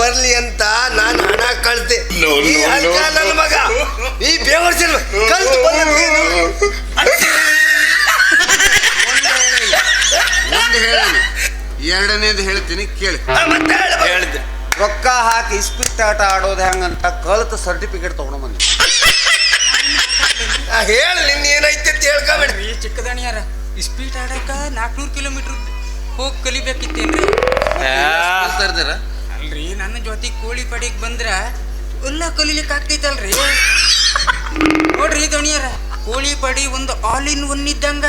ಬರ್ಲಿ ಅಂತ ನಾನು ಹಣ ಕಳ್ದೆ. ನನ್ನ ಮಗ ಈ ಬೇವರ್ಸಿನ ಕಲ್ತು ಒಂದು ಹೇಳಿ, ಎರಡನೇದು ಹೇಳ್ತೀನಿ ಕೇಳಿ. ಹೇಳಿದ್ದೆ ರೊಕ್ಕ ಹಾಕಿ ಇಸ್ಪಿಟ್ ಆಟ ಆಡೋದು ಹೆಂಗಂತ ಕಲ್ತು ಸರ್ಟಿಫಿಕೇಟ್ ತಗೊಂಡು ಬಂದಿ. ಹೇಳಿ ನಿನ್ನ ಏನೈತೆ ಅಂತ ಹೇಳ್ಕೊಬೇಡ್ರಿ. ಈ ಚಿಕ್ಕದಣಿಯಾರ ಇಸ್ಪೀಟ್ ಆಡಕ 400 ಕಿಲೋಮೀಟರ್ ಹೋಗಿ ಕಲಿಬೇಕಿತ್ತೇನ್ರಿ? ಅಲ್ರಿ ನನ್ನ ಜೊತೆ ಕೋಳಿ ಪಡಿಗೆ ಬಂದ್ರ ಎಲ್ಲ ಕಲಿಲಿಕ್ಕೆ ಆಗ್ತೈತಲ್ರಿ. ನೋಡ್ರಿ ದಣಿಯಾರ, ಕೋಳಿ ಪಡಿ ಒಂದು ಆಲ್ ಇನ್ ಒನ್ ಇದ್ದಂಗ.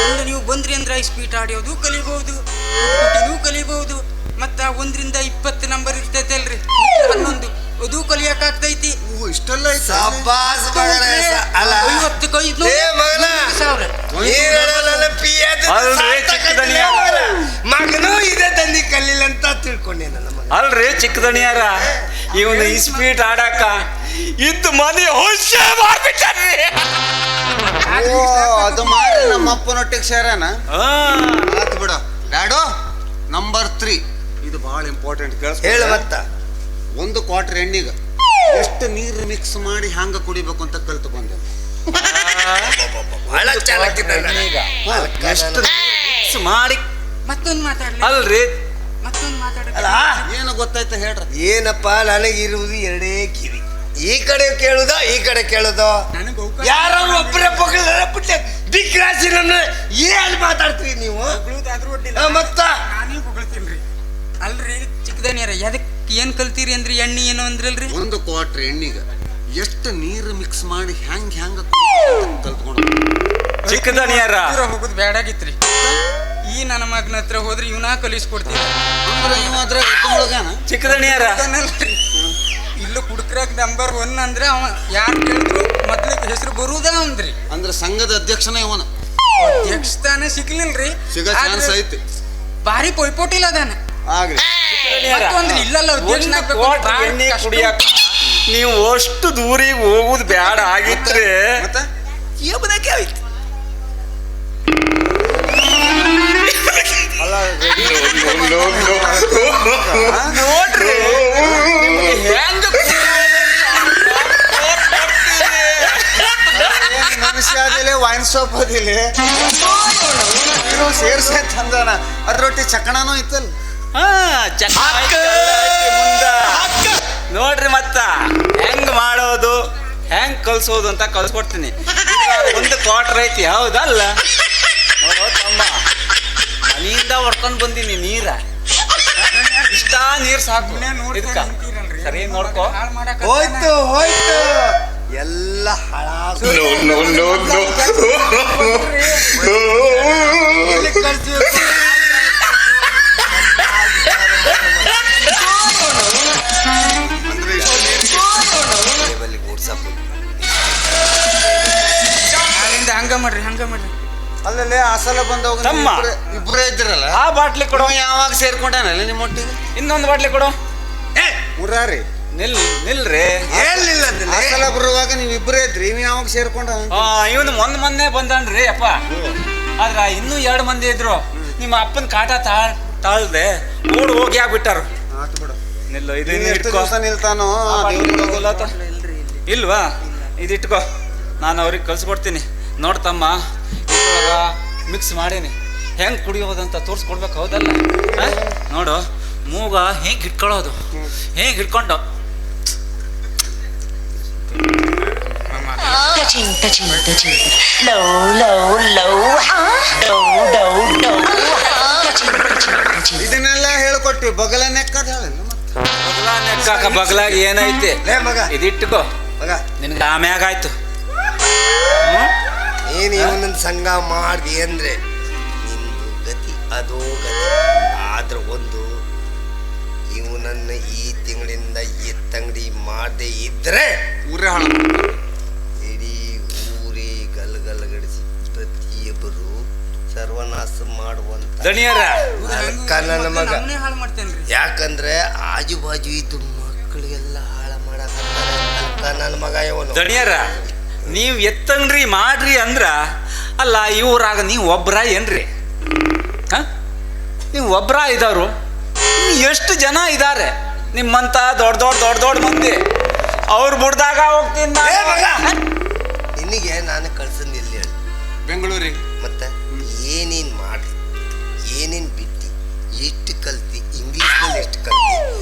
ಒಂದು ನೀವು ಬಂದ್ರಿ ಅಂದ್ರ ಇಸ್ಪೀಟ್ ಆಡೋದು ಕಲಿಬಹುದು, ಕಲಿಬಹುದು. ಮತ್ತ 1 ರಿಂದ 20 ನಂಬರ್ ಇರ್ತೈತಲ್ರಿ, 11 ಅದು ಕಲಿಯಕ್ ಆಗ್ತೈತಿ. ಇಷ್ಟೆಲ್ಲ ಮಗನು ಇದೇ ತಂದಿ ಕಲಿಲ್ಲ ಅಂತ ತಿಳ್ಕೊಂಡೆ ನನ್ನ ಮಗ. ಅಲ್ರಿ ಚಿಕ್ಕದಣಿಯಾರ, ಇವನು ಇಸ್ಪೀಟ್ ಆಡಾಕ ಇದ್ದು ಮನೆ ಹುಷೆ ಮಾಡ್ಬಿಟ್ಟಾರ್ರಿ. ಅದು ಮಾಡಿ ನಮ್ಮ ಅಪ್ಪನೊಟ್ಟಿಗೆ ಸೇರಾನ. ಆತ್ ಬಿಡ ಡ್ಯಾಡೋ. ನಂಬರ್ 3 ಇದು ಬಹಳ ಇಂಪಾರ್ಟೆಂಟ್. ಹೇಳ ಮತ್ತ. 1 ಕ್ವಾರ್ಟರ್ ಎಣ್ಣಿಗೆ ಎಷ್ಟು ನೀರು ಮಿಕ್ಸ್ ಮಾಡಿ ಹ್ಯಾಂಗ ಕುಡಿಬೇಕು ಅಂತ ಕಲ್ತು ಬಂದೆ. ಬಹಳ ಎಷ್ಟು ಮಿಕ್ಸ್ ಮಾಡಿ ಮತ್ತೊಂದು ಮಾತಾಡ್ಲಿ. ಅಲ್ರಿ ಮತ್ತೊಂದು ಅಲ್ಲ ಏನು ಗೊತ್ತಾಯ್ತ ಹೇಳ್ರಿ. ಏನಪ್ಪಾ, ನನಗಿರುವುದು 2 ಕಿವಿ. ಈ ಕಡೆ ಕೇಳುದ, ಈ ಕಡೆ ಕೇಳುದ. ಯಾರೋ ಒಬ್ಬರೇ ಬಿಟ್ಟೆ ದಿಕ್ ರಾಶಿ ನನ್ನ ಏನ್ ಮಾತಾಡ್ತೀರಿ ನೀವು? ಮತ್ತ ನಾನೇ ಹೊಗಳ್ತೀನ್ರಿ. ಅಲ್ರಿ ಚಿಕ್ಕದನಿಯರ, ಎದಕ್ ಏನ್ ಕಲ್ತೀರಿ ಅಂದ್ರಿ? ಎಣ್ಣೆ ಏನು ಅಂದ್ರಲ್ರಿ? 1 ಕ್ವಾರ್ಟರ್ ಎಣ್ಣಿಗೆ ಎಷ್ಟು ನೀರು ಮಿಕ್ಸ್ ಮಾಡಿ ಹ್ಯಾಂಗ ಕಲ್ತ್ಕೊಂಡು. ಚಿಕ್ಕದಣಿಯಾರ ಹೋಗುದು ಬೇಡಾಗಿತ್ರಿ. ಈ ನನ್ನ ಮಗನ ಹತ್ರ ಹೋದ್ರೆ ಇವನ ಕಲಿಸ್ಕೊಡ್ತೀವಿ. ಚಿಕ್ಕದಣಿಯಾರ ಇಲ್ಲೂ ಕುಡ್ಕ್ರಾಗ ನಂಬರ್ 1 ಅಂದ್ರೆ ಅವ ಯಾರು ಕೇಳಿದ್ರು ಮೊದ್ಲಿಗೆ ಹೆಸರು ಬರುವುದ ಅಂದ್ರಿ. ಅಂದ್ರೆ ಸಂಘದ ಅಧ್ಯಕ್ಷನೇ ಇವನ. ಅಧ್ಯಕ್ಷ ಸ್ಥಾನ ಸಿಗ್ಲಿಲ್ರಿ, ಸಿಗೋ ಚಾನ್ಸ್ ಐತಿ. ಭಾರಿ ಪೈಪೋಟಿಲ್ಲ ಅದಾನ. ಇಲ್ಲಲ್ಲ ಎಣ್ಣೆ ಕುಡಿಯಾಕ ನೀವು ಅಷ್ಟು ದೂರಿಗೆ ಹೋಗುದು ಬ್ಯಾಡ ಆಗಿತ್ರಿ. ನೋಡ್ರಿ ಮನುಷ್ಯ ಅದಿಲ್ಲ, ವೈನ್ ಶಾಪ್ ಅದಿಲ್ಲ, ಸೇರ್ಸೆ ತಂದಾನ. ಅದ್ರೊಟ್ಟಿ ಚಕಣನೂ ಇತ್ತಲ್ಲ. ನೋಡ್ರಿ ಮತ್ತ ಹೆಂಗ್ ಮಾಡೋದು, ಹೆಂಗ್ ಕಲ್ಸೋದು ಅಂತ ಕಲ್ಸ್ಕೊಡ್ತೀನಿ. 1 ಕ್ವಾರ್ಟರ್ ಐತಿ, ಹೌದಲ್ಲ? ನೋಡೋ ತಮ್ಮ, ಮನೆಯಿಂದ ಹೊಡ್ಕೊಂಡ್ ಬಂದೀನಿ ನೀರ. ಇಷ್ಟ ನೀರ್ ಸಾಕು. ಸರಿ ನೋಡ್ಕೋ. ಹೋಯ್ತು ಹೋಯ್ತು ಎಲ್ಲ ಹಾಳಾಗ ಹಂಗ ಮಾಡ್ರಿ, ಹಂಗ ಮಾಡ್ರಿ. ಅಲ್ಲಲ್ಲೇ ಆ ಸಲ ಬಂದವಾಗ ತಮ್ಮ ಇಬ್ಬರೇ ಇದ್ರಲ್ಲ. ಆ ಬಾಟ್ಲಿ ಕೊಡು. ಯಾವಾಗ ಸೇರ್ಕೊಂಡಾನಲ್ಲ ನಿಮ್ಮ ಒಟ್ಟಿಗೆ? ಇನ್ನೊಂದು ಬಾಟ್ಲಿ ಕೊಡು. ಮುರಾರಿ ನಿಲ್ರಿ. ಹೇಳಿಲ್ಲ ಆ ಸಲ ಬರುವಾಗ ನೀವ್ ಇಬ್ಬರೇ ಇದ್ರಿ, ಇವ್ ಯಾವಾಗ ಸೇರ್ಕೊಂಡ? ಇವನು ಮೊನ್ನೆ ಬಂದನ್ರಿ ಅಪ್ಪ. ಆದ್ರ ಇನ್ನೂ 2 ಮಂದಿ ಇದ್ರು. ನಿಮ್ಮ ಅಪ್ಪನ ಕಾಟ ತಾಳ್ದೆ ಓಡ್ ಹೋಗಿ ಆಗ್ಬಿಟ್ಟಾರ. ನಿಲ್ಲು, ಇದು ನಿಲ್ತಾನೋ ಇಲ್ವಾ? ಇದಿಟ್ಕೋ, ನಾನು ಅವ್ರಿಗೆ ಕಳ್ಸಿಕೊಡ್ತೀನಿ. ನೋಡ್ತಮ್ಮ, ಇದ್ರೊಳಗ ಮಿಕ್ಸ್ ಮಾಡೀನಿ, ಹೆಂಗ್ ಕುಡಿಯೋದಂತ ತೋರಿಸ್ಕೊಡ್ಬೇಕು, ಹೌದಲ್ಲ? ನೋಡು, ಮೂಗ ಹೇಗೆ ಹಿಡ್ಕೊಳ್ಳೋದು, ಹೇಗೆ ಹಿಡ್ಕೊಂಡು ಇದನ್ನೆಲ್ಲ ಹೇಳ್ಕೊಟ್ಟಿ. ಬಗಲ ನೆಕ್ಕದ ಬಗ್ಲಾಗ ಏನೈತಿ ಮಗ, ಇದಿಟ್ಕೋ, ನಿನ್ಗೆ ಆಮ್ಯಾಗ ಆಯ್ತು. ನೀನು ಇವನನ್ನ ಸಂಘ ಮಾಡ್ದಿ ಅಂದ್ರೆ ನಿಂದು ಗತಿ ಅದೋ ಗತಿ. ಆದ್ರೆ ಒಂದು, ಇವನನ್ನ ಈ ತಿಂಗಳಿಂದ ಎತ್ತಂಗಡಿ ಮಾಡದೆ ಇದ್ರೆ ಊರೇ ಹಾಳ, ಇಡೀ ಊರೇ ಗಲ್ಗಲ್ಗಡಿಸಿ ಪ್ರತಿಯೊಬ್ಬರು ಸರ್ವನಾಶ ಮಾಡುವಂತ ದಣಿಯರ ನನ್ನ ಮಗ. ಹಾಳು ಮಾಡ್ತೇನ್ರಿ. ಯಾಕಂದ್ರೆ ಆಜು ಬಾಜು ಇದ್ದು ಮಕ್ಕಳಿಗೆಲ್ಲ ಹಾಳ ಮಾಡಕಂತಾನೆ ನನ್ನ ಮಗ ಇವನು. ದಣಿಯರ, ನೀವು ಎತ್ತಂಗ್ರಿ ಮಾಡ್ರಿ ಅಂದ್ರ ಅಲ್ಲ, ಇವ್ರಾಗ ನೀವು ಒಬ್ರ ಏನ್ರಿ? ನೀವು ಒಬ್ರ ಇದಾರು, ಎಷ್ಟು ಜನ ಇದ್ದಾರೆ? ನಿಮ್ಮಂತ ದೊಡ್ಡ ಮಂದಿ ಅವ್ರು ಮುಡ್ದಾಗ ಹೋಗ್ತೀನಿ ಏ ನಾನು. ಮಗ ನಿನಗೆ ನಾನು ಕಳ್ಸಂದು ಎಲ್ಲಿ ಹೇಳಿ ಬೆಂಗಳೂರಿಗೆ. ಮತ್ತೆ ಏನೇನು ಮಾಡಿ ಏನೇನು ಬಿಟ್ಟು ಎಷ್ಟು ಕಲ್ತಿ ಇಂಗ್ಲೀಷ್ನಲ್ಲಿ ಎಷ್ಟು ಕಲ್ತಿ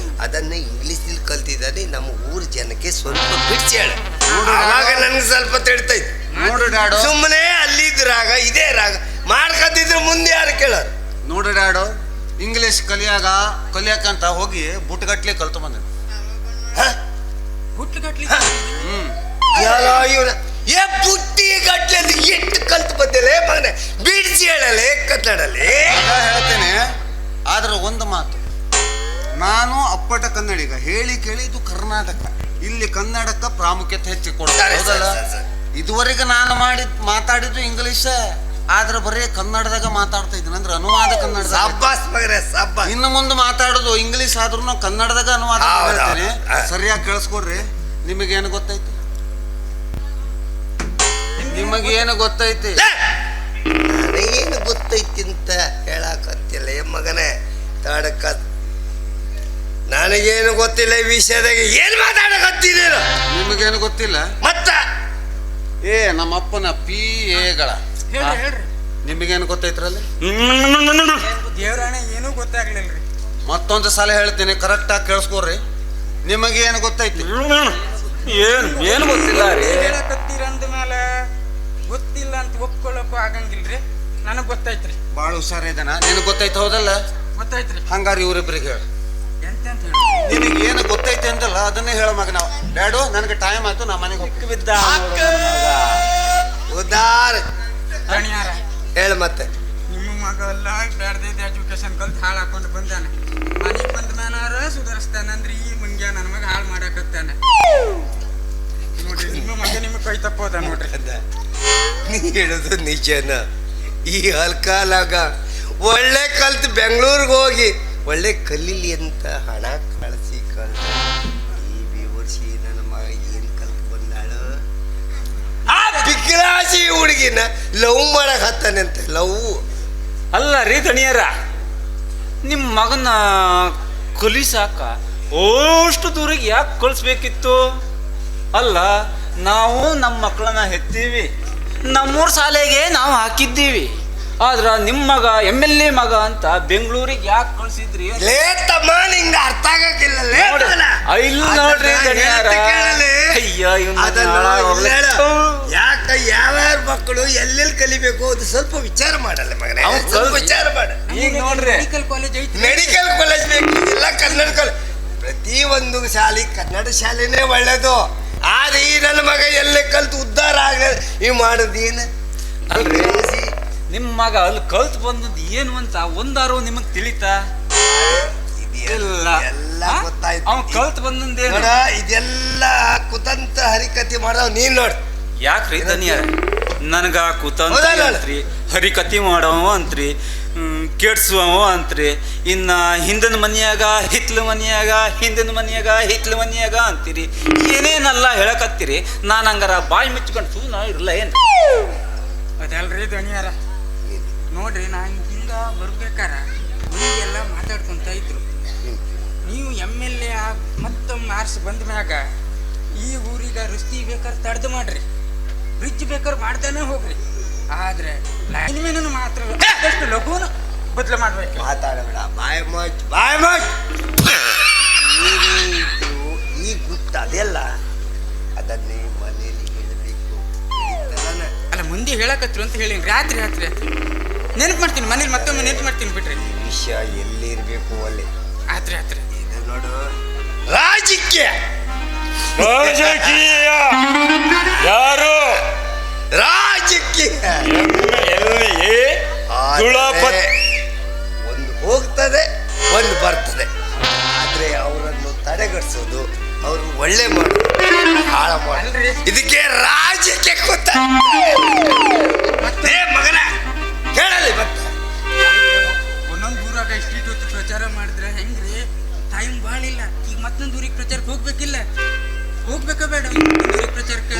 ಅದನ್ನ ಇಂಗ್ಲೀಷ್ನಲ್ಲಿ ಕಲ್ತಿದ್ದಾನೆ ನಮ್ಮ ಊರ ಜನಕ್ಕೆ ಸ್ವಲ್ಪ ಬಿಡಿಸಿ ಹೇಳ ಆವಾಗ ನನ್ಗೆ ಸ್ವಲ್ಪ ತಿಳ್ತೈತಿ. ನೋಡು ಡ್ಯಾಡು, ಸುಮ್ಮನೆ ಅಲ್ಲಿದ್ದ ರಾಗ ಇದೇ ರಾಗ ಮಾಡ್ಕತ್ತಿದ್ರೆ ಮುಂದೆ ಯಾರು ಕೇಳೋರು? ನೋಡು ಡ್ಯಾಡು, ಇಂಗ್ಲಿಷ್ ಕಲಿಯಾಕಂತ ಹೋಗಿ ಬುಟ್ಗಟ್ಲೆ ಕಲ್ತು ಬಂದ. ಹುಟ್ಲುಗಟ್ಲಿ ಯಾರೋ ಇವನ ಏ ಬುಟ್ಟಿ ಗಟ್ಲೆ ಎಷ್ಟು ಕಲ್ತು ಬಂದಿಲ್ಲ ಮಗನೆ ಬಿಡಿಸಿ ಹೇಳಲೆ ಕನ್ನಡಲ್ಲಿ. ಹೇಳ್ತೇನೆ, ಆದ್ರೆ ಒಂದು ಮಾತು, ನಾನು ಅಪ್ಪಟ ಕನ್ನಡಿಗ. ಹೇಳಿ ಕೇಳಿ ಇದು ಕರ್ನಾಟಕ, ಇಲ್ಲಿ ಕನ್ನಡಕ್ಕೆ ಪ್ರಾಮುಖ್ಯತೆ ಹೆಚ್ಚಿ ಕೊಡ್ತಾರೆ. ಹೌದಲ್ಲ? ಇದುವರೆಗೆ ನಾನು ಮಾತಾಡಿದ್ದು ಇಂಗ್ಲಿಷ್, ಆದ್ರೆ ಬರೀ ಕನ್ನಡದಾಗ ಮಾತಾಡ್ತಾ ಇದ್ದೀನಿ. ಅಂದ್ರೆ ಅನುವಾದ ಕನ್ನಡ. ಸಬ್ಬಾಸ್ ಮಗನೇ ಸಬ್ಬಾಸ್. ಇನ್ನು ಮುಂದೆ ಮಾತಾಡೋದು ಇಂಗ್ಲಿಷ್ ಆದ್ರೂ ಕನ್ನಡದಾಗ ಅನುವಾದ ಹೇಳ್ತೇನೆ. ಸರಿಯಾಗಿ ಕೇಳಿಸ್ಕೊಡ್ರಿ. ನಿಮಗೇನು ಗೊತ್ತೈತಿ? ನಿಮಗೇನು ಗೊತ್ತೈತಿ? ನನಗೇನು ಗೊತ್ತೈತಿ ಅಂತ ಹೇಳಕತ್ತಿಲ್ಲ ಏ ಮಗನೇ ತಾಡಕ. ನನಗೇನು ಗೊತ್ತಿಲ್ಲ ಈ ವಿಷಯದಾಗ ಏನ್ ಮಾತಾಡಕತ್ತಿದ್ದೀರ? ನಿಮಗೇನು ಗೊತ್ತಿಲ್ಲ? ಮತ್ತ ನಮ್ಮಪ್ಪನ PAಗಳ. ಹೇಳ್ರಿ ನಿಮಗೇನು ಗೊತ್ತೈತ್ರಲ್ಲಿ? ದೇವ್ರಾಣೆ ಏನೂ ಗೊತ್ತಾಗ್ಲಿಲ್ರಿ. ಮತ್ತೊಂದು ಸಲ ಹೇಳ್ತೀನಿ, ಕರೆಕ್ಟಾಗಿ ಕೇಳಿಸ್ಕೊಡ್ರಿ. ನಿಮಗೇನು ಗೊತ್ತೈತಿ? ಏನು ಗೊತ್ತಿಲ್ಲ ರೀ. ಹೇಳಕತ್ತೀರ ಅಂದ ಮೇಲೆ ಗೊತ್ತಿಲ್ಲ ಅಂತ ಒಪ್ಕೊಳ್ಳೋಕ್ಕೂ ಆಗಂಗಿಲ್ರಿ. ನನಗೆ ಗೊತ್ತೈತ್ರಿ. ಭಾಳ ಹುಷಾರಿದ್ದಾನ. ನಿನಗೆ ಗೊತ್ತೈತೆ ಹೌದಲ್ಲ? ಗೊತ್ತಾಯ್ತ್ರಿ. ಹಂಗಾರೆ ಇವ್ರಿಬ್ರಿಗೆ ಹೇಳ. ಎಂತ ಹೇಳಿ ನಿನಗೆ ಏನು ಗೊತ್ತೈತೆ ಅಂತಲ್ಲ ಅದನ್ನೇ ಹೇಳ ಮಗ. ನಾವು ಡ್ಯಾಡು ನನಗೆ ಟೈಮ್ ಆಯ್ತು, ನಾ ಮನೆಗೆ ಹೋಗಿ ಬಿದ್ದ ಉದಾರ ದಣಿಯಾರ ಹೇಳ ಮತ್ತೆ. ನಿಮ್ಮ ಮಗ ಎಲ್ಲ ಬ್ಯಾಡ್ದಿದ್ದ ಎಜುಕೇಶನ್ ಕಲ್ತು ಹಾಳು ಹಾಕೊಂಡು ಬಂದಾನೆ. ಮನೆಗೆ ಬಂದ ಮೇಲಾರ ಸುಧಾರಿಸ್ತಾನಂದ್ರೆ ಈ ಮುಂಗ್ಯ ನನ್ನ ಮಗ ಹಾಳು ಮಾಡಾಕತ್ತಾನೆ ನೋಡ್ರಿ. ನಿಮ್ಮ ಮಗ ನಿಮಗೆ ಕೈ ತಪ್ಪೋದ ನೋಡ್ರಿ. ನೀ ಹೇಳೋದು ನಿಜನ. ಈ ಹಲ್ಕಾಲಾಗ ಒಳ್ಳೆ ಕಲ್ತು ಬೆಂಗಳೂರಿಗೆ ಹೋಗಿ ಒಳ್ಳೆ ಕಲೀಲಿ ಅಂತ ಹಣ ಕಳಿಸಿ ಈ ಬೇವರ್ಸಿ ನನ್ನ ಮಗ ಏನು ಕಲ್ತು ಬಂದಾಳು. ಆ ಬಿಗ್ರಾಸಿ ಹುಡುಗಿನ ಲವ್ ಮಾಡಕ್ ಹತ್ತಾನಂತೆ. ಲವ್ ಅಲ್ಲ ರೀ ದಣಿಯರ, ನಿಮ್ಮ ಮಗನ ಕಲಿಸಾಕ ಅಷ್ಟು ದೂರಿಗೆ ಯಾಕೆ ಕಳಿಸ್ಬೇಕಿತ್ತು? ಅಲ್ಲ, ನಾವು ನಮ್ಮ ಮಕ್ಕಳನ್ನ ಹೆತ್ತೀವಿ, ನಮ್ಮೂರ ಶಾಲೆಗೆ ನಾವು ಹಾಕಿದ್ದೀವಿ. ಆದ್ರ ನಿಮ್ಮ ಮಗ MLA ಮಗ ಅಂತ ಬೆಂಗಳೂರಿಗೆ ಯಾಕೆ ಕಳ್ಸಿದ್ರಿ? ಲೇ ತಮ್ಮ ನಿಂಗ ಅರ್ಥ ಆಗಕ್ಕಿಲ್ಲ. ಇಲ್ಲ ನೋಡ್ರಿ ದಣಿಯಾರ. ಅಯ್ಯೋ ಯಾಕ ಯಾವ್ಯಾವ ಮಕ್ಕಳು ಎಲ್ಲೆಲ್ಲಿ ಕಲಿಬೇಕು ಅದು ಸ್ವಲ್ಪ ವಿಚಾರ ಮಾಡಲ್ಲ ಮಗನೇ. ಸ್ವಲ್ಪ ವಿಚಾರ ಮಾಡ. ಈಗ ನೋಡ್ರಿ, ಮೆಡಿಕಲ್ ಕಾಲೇಜ್ ಐತಿ. ಮೆಡಿಕಲ್ ಕಾಲೇಜ್ ಬೇಕು, ಎಲ್ಲ ಕನ್ನಡ ಕಾಲೇಜ್. ಪ್ರತಿ ಒಂದು ಶಾಲೆ ಕನ್ನಡ ಶಾಲೆನೇ ಒಳ್ಳೇದು. ಆದ್ರೆ ಈ ನನ್ನ ಮಗ ಎಲ್ಲೇ ಕಲ್ತು ಉದ್ಧಾರ ಆಗಲ್ಲ. ಈ ಮಾಡೋದೇನು ಅಲ್ರಿ, ನಿಮ್ಮ ಮಗ ಅಲ್ಲಿ ಕಲ್ತು ಬಂದದ್ದು ಏನು ಅಂತ ಒಂದಾರು ನಿಮಗ್ ತಿಳಿತಾ? ಎಲ್ಲ ಗೊತ್ತಾಯ್ತು. ಅವ್ ಕಲ್ತು ಬಂದೇನು? ನೋಡ, ಇದೆಲ್ಲ ಕುತಂತ್ರ ಹರಿಕತಿ ಮಾಡವ್ ನೀನ್ ನೋಡ್. ಯಾಕ್ರಿ ದನಿಯಾರ ನನಗ ಕುತಂತ್ರ ಅಂತ್ರಿ, ಹರಿಕತಿ ಮಾಡವ ಅಂತ್ರಿ, ಕೆಡ್ಸುವ ಅಂತ್ರಿ, ಇನ್ನ ಹಿಂದಿನ ಮನ್ಯಾಗ ಹಿತ್ಲ ಮನ್ಯಾಗ, ಹಿಂದಿನ ಮನ್ಯಾಗ ಹಿತ್ಲ ಮನ್ಯಾಗ ಅಂತೀರಿ. ಏನೇನಲ್ಲ ಹೇಳಕತ್ತೀರಿ. ನಾನು ಹಂಗಾರ ಬಾಯಿ ಮುಚ್ಕೊಂಡು ಸುಮ್ಮನೆ ಇರಲ್ಲ ಏನು? ಅದಲ್ರಿ ದಣಿಯಾರ, ನೋಡ್ರಿ ನಾ ಹಿಂಗ ಬರ್ಬೇಕಾರ ಎಲ್ಲ ಮಾತಾಡ್ಕೊಂತ ಇದ್ರು. ನೀವು MLA ಮತ್ತೊಮ್ಮೆ ಆರ್ಸಿ ಬಂದ ಮ್ಯಾಗ ಈ ಊರಿಗೆ ರಸ್ತಿ ಬೇಕಾದ್ರೆ ತಡ್ದು ಮಾಡ್ರಿ, ಬ್ರಿಡ್ಜ್ ಬೇಕಾದ್ರೆ ಮಾಡ್ತಾನೆ ಹೋಗ್ರಿ. ಆದ್ರೆ ಲೈನ್ ಮೇನೂ ಮಾತ್ರ ಆದಷ್ಟು ಲಘುನ ಬದಲು ಮಾಡ್ಬೇಕು. ಮಾತಾಡಬೇಡ, ಬಾಯ್ ಮಚ್ ಬಾಯ್ ಮಚ್. ಈ ಗುಟ್ಟ ಅದೆಲ್ಲ ಅದನ್ನೇ ಮನೇಲಿ ಹೇಳಬೇಕು. ಅಲ್ಲ ಮುಂದೆ ಹೇಳಕತ್ರು ಅಂತ ಹೇಳಿ ರಾತ್ರಿ ನೆನಪು ಮಾಡ್ತೀನಿ. ಮನೇಲಿ ಮತ್ತೊಮ್ಮೆ ನೆನಪು ಮಾಡ್ತೀನಿ ಬಿಟ್ರಿ. ಈ ವಿಷಯ ಎಲ್ಲಿ ಇರಬೇಕು ಅಲ್ಲಿ. ಆತ್ರಿ ಇದು ನೋಡು, ರಾಜಕೀಯ ಯಾರು ರಾಜಕೀಯ ಒಂದು ಹೋಗ್ತದೆ, ಒಂದು ಬರ್ತದೆ. ಆದ್ರೆ ಅವರನ್ನು ತಡೆಗಟ್ಟಿಸೋದು, ಅವರು ಒಳ್ಳೆ ಮಾಡೋದು, ಹಾಳ ಮಾಡೋದು, ಇದಕ್ಕೆ ರಾಜಕೀಯ ಗೊತ್ತ. ಮತ್ತೆ ಮಗನ ಕೇಳಲಿ ಮತ್ತೆ ಒಂದೊಂದು ಊರಾಗ ಇಷ್ಟು ಹೊತ್ತು ಪ್ರಚಾರ ಮಾಡಿದ್ರೆ ಹೆಂಗ್ರಿ? ಟೈಮ್ ಭಾಳ ಇಲ್ಲ. ಈಗ ಮತ್ತೊಂದು ಊರಿಗೆ ಪ್ರಚಾರಕ್ಕೆ ಹೋಗ್ಬೇಕಿಲ್ಲ? ಹೋಗ್ಬೇಕಾ ಬೇಡ ಊರಿಗೆ ಪ್ರಚಾರಕ್ಕೆ?